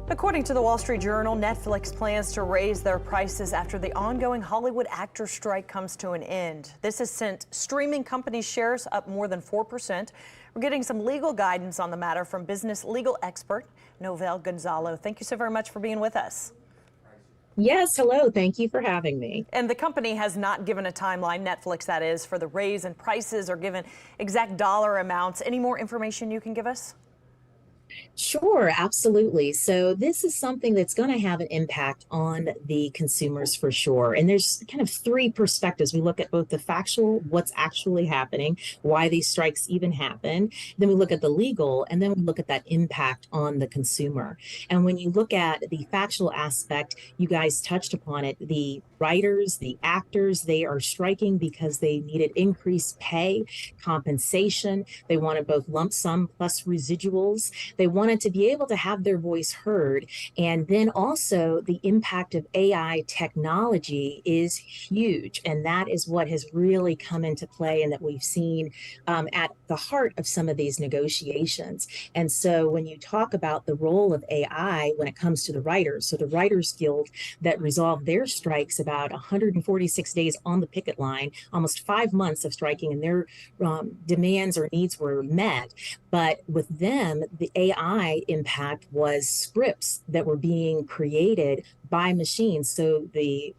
According to the Wall Street Journal, Netflix plans to raise their prices after the ongoing Hollywood actor strike comes to an end. This has sent streaming company shares up more than 4%. We're getting some legal guidance on the matter from business legal expert Gonzalo. Thank you so very much for being with us. Yes, hello. Thank you for having me. And the company has not given a timeline, Netflix that is, for the raise in prices or given exact dollar amounts. Any more information you can give us? Sure, absolutely. So this is something that's going to have an impact on the consumers for sure. And there's kind of three perspectives. We look at both the factual, what's actually happening, why these strikes even happen. Then we look at the legal, and then we look at that impact on the consumer. And when you look at the factual aspect, you guys touched upon it. The writers, the actors, they are striking because they needed increased pay, compensation. They wanted both lump sum plus residuals. They wanted to be able to have their voice heard. And then also the impact of AI technology is huge. And that is what has really come into play and that we've seen at the heart of some of these negotiations. And so when you talk about the role of AI when it comes to the writers, so the Writers Guild that resolved their strikes about 146 days on the picket line, almost 5 months of striking, and their demands or needs were met. But with them, the AI impact was scripts that were being created by machines. So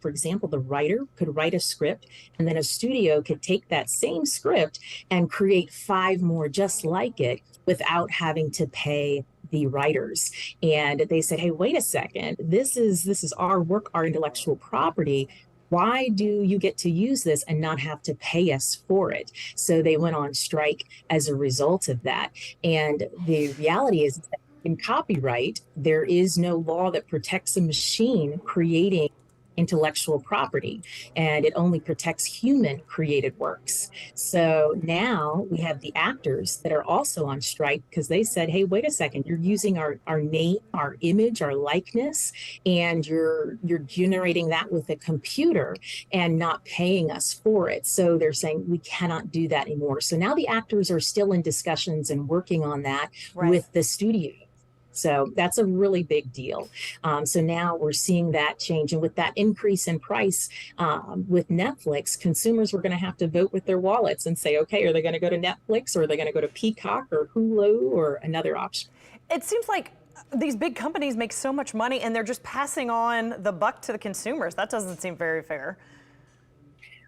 for example, the writer could write a script and then a studio could take that same script and create 5 more just like it without having to pay the writers. And they said, hey, wait a second, this is our work, our intellectual property. Why do you get to use this and not have to pay us for it? So they went on strike as a result of that. And the reality is that in copyright, there is no law that protects a machine creating intellectual property, and it only protects human created works. So now we have the actors that are also on strike because they said, hey, wait a second, you're using our name, our image, our likeness, and you're generating that with a computer and not paying us for it. So they're saying we cannot do that anymore. So now the actors are still in discussions and working on that with the studio. So that's a really big deal. So now we're seeing that change. And with that increase in price with Netflix, consumers were going to have to vote with their wallets and say, okay, are they going to go to Netflix or are they going to go to Peacock or Hulu or another option? It seems like these big companies make so much money and they're just passing on the buck to the consumers. That doesn't seem very fair.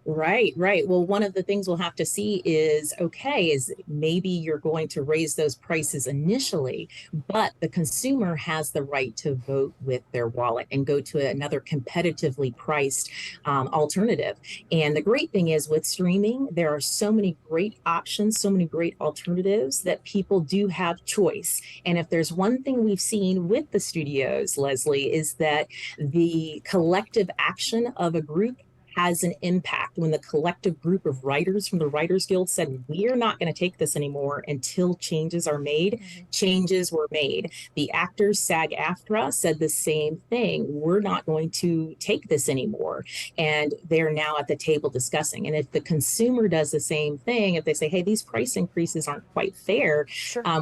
Right. Well, one of the things we'll have to see is, okay, is maybe you're going to raise those prices initially, but the consumer has the right to vote with their wallet and go to another competitively priced alternative. And the great thing is with streaming, there are so many great options, so many great alternatives that people do have choice. And if there's one thing we've seen with the studios, Leslie, is that the collective action of a group has an impact. When the collective group of writers from the Writers Guild said, we are not going to take this anymore until changes are made, changes were made. The actors, SAG-AFTRA, said the same thing. We're not going to take this anymore. And they're now at the table discussing. And if the consumer does the same thing, if they say, hey, these price increases aren't quite fair,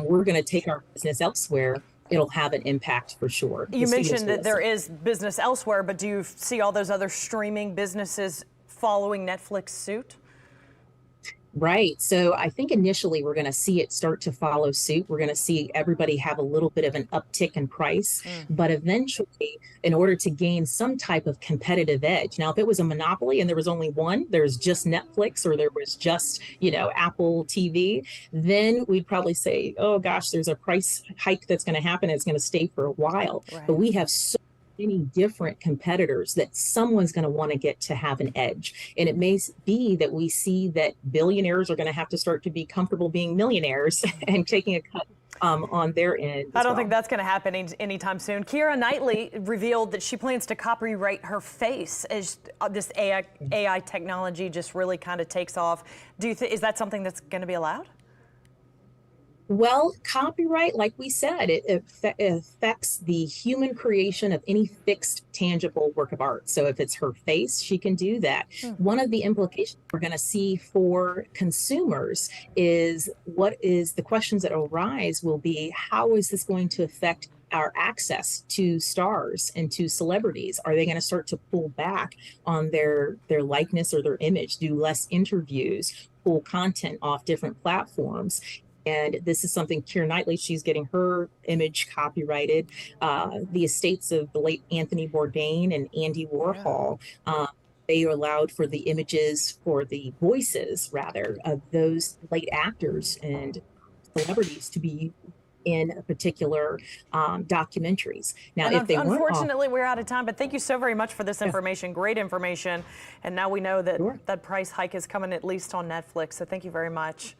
we're going to take our business elsewhere, it'll have an impact for sure. You mentioned that there is business elsewhere, but do you see all those other streaming businesses following Netflix suit? Right. So I think initially we're going to see it start to follow suit. We're going to see everybody have a little bit of an uptick in price, but eventually, in order to gain some type of competitive edge. Now, if it was a monopoly and there was only one, there's just Netflix or there was just, Apple TV, then we'd probably say, oh gosh, there's a price hike that's going to happen. It's going to stay for a while. But we have so many different competitors that someone's going to want to get to have an edge. And it may be that we see that billionaires are going to have to start to be comfortable being millionaires and taking a cut on their end. I don't think that's going to happen anytime soon. Keira Knightley revealed that she plans to copyright her face as this AI technology just really kind of takes off. Do you think, is that something that's going to be allowed? Well, copyright, like we said, it affects the human creation of any fixed, tangible work of art. So if it's her face, she can do that. One of the implications we're going to see for consumers is what is the questions that arise will be, how is this going to affect our access to stars and to celebrities? Are they going to start to pull back on their likeness or their image, do less interviews, pull content off different platforms? And this is something Keira Knightley, she's getting her image copyrighted. The estates of the late Anthony Bourdain and Andy Warhol, they allowed for the images, for the voices rather, of those late actors and celebrities to be in a particular documentaries. Now, And if they weren't off, unfortunately, we're out of time, but thank you so very much for this information. Great information. And now we know that sure. that price hike is coming at least on Netflix. So thank you very much.